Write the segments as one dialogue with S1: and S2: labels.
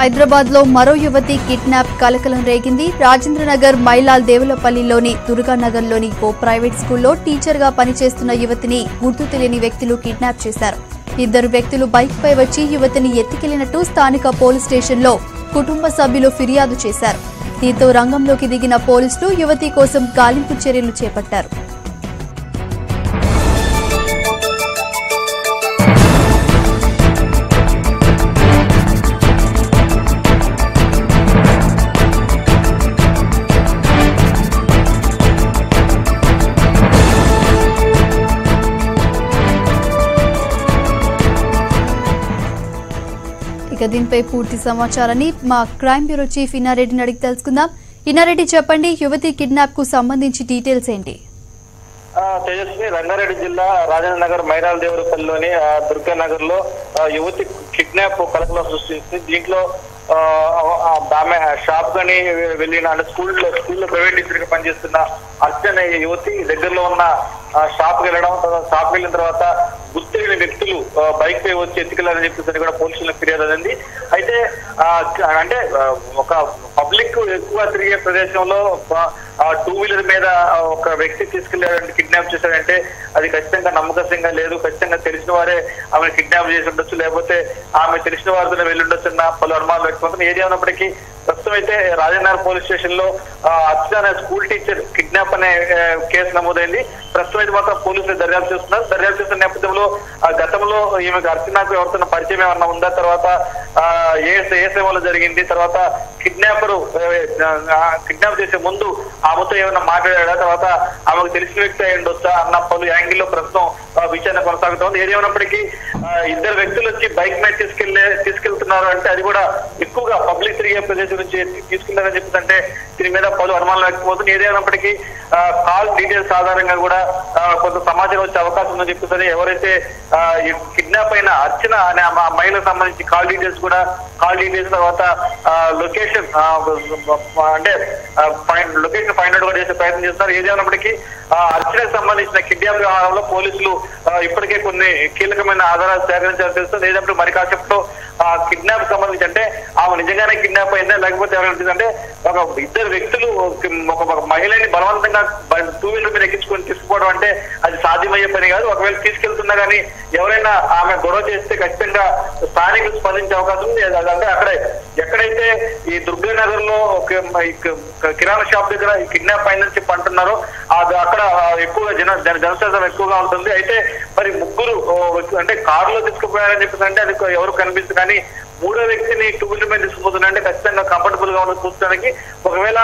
S1: హైదరాబాద్ లో మరో యువతి కిడ్నాప్ కలకలం రేగింది. రాజేంద్రనగర్ మైలాల్ దేవులపల్లిలోని దుర్గానగర్ లోని ఓ ప్రైవేట్ స్కూల్లో టీచర్ గా పనిచేస్తున్న యువతిని గుర్తు తెలియని వ్యక్తులు కిడ్నాప్ చేశారు. ఇద్దరు వ్యక్తులు బైక్ పై వచ్చి యువతిని ఎత్తుకెళ్లినట్టు స్థానిక పోలీస్ స్టేషన్ లో కుటుంబ సభ్యులు ఫిర్యాదు చేశారు. దీంతో రంగంలోకి దిగిన పోలీసులు యువతి కోసం గాలింపు చర్యలు చేపట్టారు. దీనిపై పూర్తి సమాచారాన్ని మా క్రైమ్ బ్యూరో చీఫ్ ఇన్నారెడ్డిని అడిగి తెలుసుకుందాం. ఇన్నారెడ్డి, చెప్పండి, యువతి కిడ్నాప్ కు సంబంధించి డీటెయిల్స్ ఏంటి?
S2: తేజస్వి, రంగారెడ్డి జిల్లా రాజేంద్రనగర్ మైరాల్ దేవులపల్లిలోని దుర్గానగర్ లో యువతి కిడ్నాప్ కలకలం సృష్టించింది. దీంట్లో ఆమె షాప్ గాని వెళ్ళిన అంటే స్కూల్లో ప్రైవేట్ టీచర్ గా పనిచేస్తున్న అర్చన యువతి దగ్గరలో ఉన్న షాప్ కి వెళ్ళడం, షాప్ వెళ్ళిన తర్వాత గుర్తులేని వ్యక్తులు బైక్ పై వచ్చి ఎత్తుకెళ్లారని చెప్పేసి కూడా పోలీసులకు ఫిర్యాదు అంది. అయితే అంటే ఒక పబ్లిక్ ఎక్కువ తిరిగే ప్రదేశంలో టూ వీలర్ మీద ఒక వ్యక్తి తీసుకెళ్లారంటే కిడ్నాప్ చేశారంటే అది ఖచ్చితంగా నమ్మకం లేదు. ఖచ్చితంగా తెలిసిన వారే ఆమెను కిడ్నాప్ చేసి ఉండొచ్చు, లేకపోతే ఆమె తెలిసిన వారితోనే వెళ్ళి ఉండొచ్చు అన్న పలు అనుమానాలు వ్యక్తమవుతుంది. ఏది ఉన్నప్పటికీ ప్రస్తుతం అయితే రాజేంద్రనగర్ పోలీస్ స్టేషన్ లో అర్చన స్కూల్ టీచర్ కిడ్నాప్ అనే కేసు నమోదైంది. ప్రస్తుతం అయితే మాత్రం పోలీసులు దర్యాప్తు చేస్తున్నారు. దర్యాప్తు చేస్తున్న నేపథ్యంలో గతంలో ఈమెకు అర్చనకు ఎవరితో పరిచయం ఏమన్నా ఉందా, తర్వాత ఏ సేవలో జరిగింది, తర్వాత కిడ్నాపర్ కిడ్నాప్ చేసే ముందు ఆమెతో ఏమైనా మాట్లాడా, తర్వాత ఆమెకు తెలిసిన వ్యక్తి అయి ఉండొచ్చా అన్న పలు యాంగిల్లో ప్రస్తుతం విచారణ కొనసాగుతోంది. ఏదేమైనప్పటికీ ఇద్దరు వ్యక్తులు వచ్చి బైక్ మీద తీసుకెళ్తున్నారు అంటే అది కూడా ఎక్కువగా పబ్లిక్ తిరిగే ప్రదేశం నుంచి తీసుకెళ్లారని చెప్తుందంటే దీని మీద పలు అనుమానాలు వ్యక్తమవుతుంది. ఏదేమైనప్పటికీ కాల్ డీటెయిల్స్ ఆధారంగా కూడా కొంత సమాచారం వచ్చే అవకాశం ఉందని చెప్తుంది. ఎవరైతే కిడ్నాప్ అయిన అర్చన అనే మహిళకు సంబంధించి కాల్ డీటెయిల్స్ తర్వాత లొకేషన్ అంటే లొకేషన్ ఫైండ్ అవుట్ కూడా చేసే ప్రయత్నం చేస్తున్నారు. ఏదేమైనప్పటికీ అర్చనకు సంబంధించిన కిడ్నాప్ వ్యవహారంలో పోలీసులు ఇప్పటికే కొన్ని కీలకమైన ఆధారాలు సేకరించాలని తెలుస్తుంది. ఏదంటే మరి కాసేపులో కిడ్నాప్ సంబంధించి అంటే ఆమె నిజంగానే కిడ్నాప్ అయిందా, లేకపోతే ఎవరంటే ఒక ఇద్దరు వ్యక్తులు ఒక మహిళని బలవంతంగా టూ వీలర్ మీద ఎక్కించుకొని తీసుకుపోవడం అంటే అది సాధ్యమయ్యే పని కాదు. ఒకవేళ తీసుకెళ్తున్నా కానీ ఎవరైనా ఆమె గొడవ చేస్తే ఖచ్చితంగా స్థానికులు స్పందించే అవకాశం ఉంది. అంటే ఎక్కడైతే ఈ దుర్గానగర్ లో కిరాణా షాప్ దగ్గర కిడ్నాప్ అయిందని చెప్పి అంటున్నారో అక్కడ ఎక్కువగా జనశాతం ఎక్కువగా ఉంటుంది. అయితే మరి ముగ్గురు అంటే కారులో తీసుకుపోయారని చెప్పేసి అంటే అది ఎవరు కనిపిస్తుంది, కానీ మూడో వ్యక్తిని టూ వీలర్ మీద తీసుకుపోతున్నారంటే ఖచ్చితంగా కంఫర్టబుల్ గా ఉన్న చూడడానికి ఒకవేళ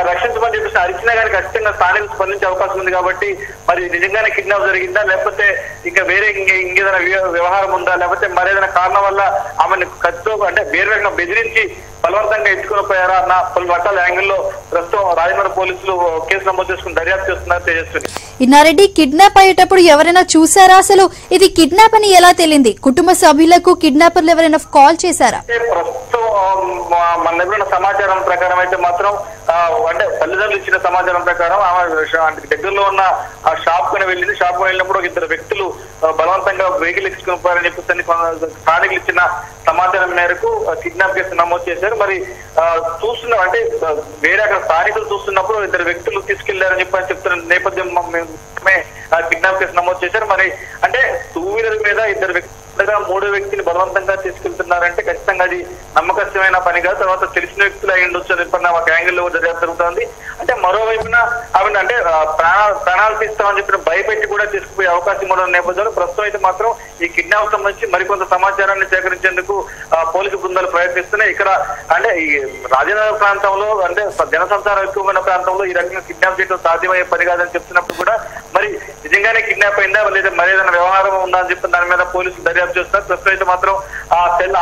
S2: రక్షించమని చెప్పేసి అరిచినా కానీ ఖచ్చితంగా స్థానికులు స్పందించే అవకాశం ఉంది. కాబట్టి మరి నిజంగానే కిడ్నాప్ జరిగిందా, లేకపోతే ఇంకా వేరే ఇంకేదైనా వ్యవహారం ఉందా, లేకపోతే మరేదైనా కారణం వల్ల ఆమెను ఖర్చుతో అంటే వేరే బెదిరించి బలవంతంగా ఎత్తుకుని పోయారా అన్న పలు రకాల యాంగిల్లో ప్రస్తుతం రాజేంద్ర పోలీసులు కేసు నమోదు చేసుకుని దర్యాప్తు చేస్తున్నారు. తేజస్విని,
S1: ఇన్నారెడ్డి, కిడ్నాప్ అయ్యేటప్పుడు ఎవరైనా చూసారా? అసలు ఇది కిడ్నాప్ అని ఎలా తెలియంది? కుటుంబ సభ్యులకు కిడ్నాపర్లు ఎవరైనా కాల్ చేశారా?
S2: ప్రస్తుతం మన దగ్గర సమాచారం ప్రకారం అయితే మాత్రం అంటే తల్లిదండ్రులు ఇచ్చిన సమాచారం ప్రకారం ఆమె దగ్గరలో ఉన్న ఆ షాప్ కు వెళ్ళింది. షాప్ కు వెళ్ళినప్పుడు ఇద్దరు వ్యక్తులు బలవంతంగా వెహికల్ ఎక్కించుకుని పోయారని చెప్పేసి స్థానికులు ఇచ్చిన సమాచారం మేరకు కిడ్నాప్ కేసు నమోదు చేశారు. మరి చూస్తున్నా అంటే వేరే అక్కడ స్థానికులు చూస్తున్నప్పుడు ఇద్దరు వ్యక్తులు తీసుకెళ్లారని చెప్తున్న నేపథ్యం కిడ్నాప్ కేసు నమోదు చేశారు. మరి అంటే టూ వీలర్ మీద ఇద్దరు వ్యక్తులు మూడో వ్యక్తిని బలవంతంగా తీసుకెళ్తున్నారంటే ఖచ్చితంగా అది నమ్మకమైన పని కాదు. తర్వాత తెలిసిన వ్యక్తులు అయి ఉండొచ్చు అని ఒక యాంగిల్లో దర్యాప్తు జరుగుతుంది. అంటే మరోవైపున ఆమె అంటే ప్రాణాలు తీస్తామని చెప్పిన భయపెట్టి కూడా తీసుకుపోయే అవకాశం కూడా ఉన్న నేపథ్యంలో ప్రస్తుతం అయితే మాత్రం ఈ కిడ్నాప్ సంబంధించి మరికొంత సమాచారాన్ని సేకరించేందుకు పోలీసు బృందాలు ప్రయత్నిస్తున్నాయి. ఇక్కడ అంటే ఈ రాజేంద్ర ప్రాంతంలో అంటే జనసంచారం ఎక్కువ ఉన్న ప్రాంతంలో ఈ రకంగా కిడ్నాప్ చేయడం సాధ్యమయ్యే పని కాదని చెప్తున్నప్పుడు కూడా మరి నిజంగానే కిడ్నాప్ అయిందా లేదా మరేదైనా వ్యవహారం ఉందా అని చెప్పిన దాని మీద పోలీసులు దర్యాప్తు చేస్తారు. ప్రస్తుతం అయితే మాత్రం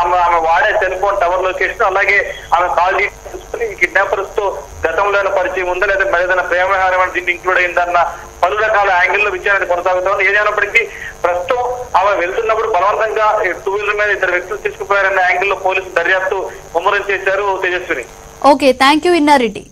S2: ఆమె వాడే సెల్ ఫోన్ టవర్ లొకేషన్ అలాగే ఆమె కాల్ తీసుకుని కిడ్నాపర్స్ తో గతంలో పరిచయం ఉందా లేదా మరేదైనా ప్రేమ వ్యవహారం దీన్ని ఇంక్లూడ్ అయిందన్న పలు రకాల యాంగిల్లో విచారణ కొనసాగుతుంది. ఏదైనప్పటికీ ప్రస్తుతం ఆమె వెళ్తున్నప్పుడు బలవంతంగా టూ వీలర్ మీద ఇద్దరు వ్యక్తులు తీసుకుపోయారన్న యాంగిల్లో పోలీసులు దర్యాప్తు ముమ్మరం చేశారు. Tejaswini,
S1: okay, thank you Inna Reddy.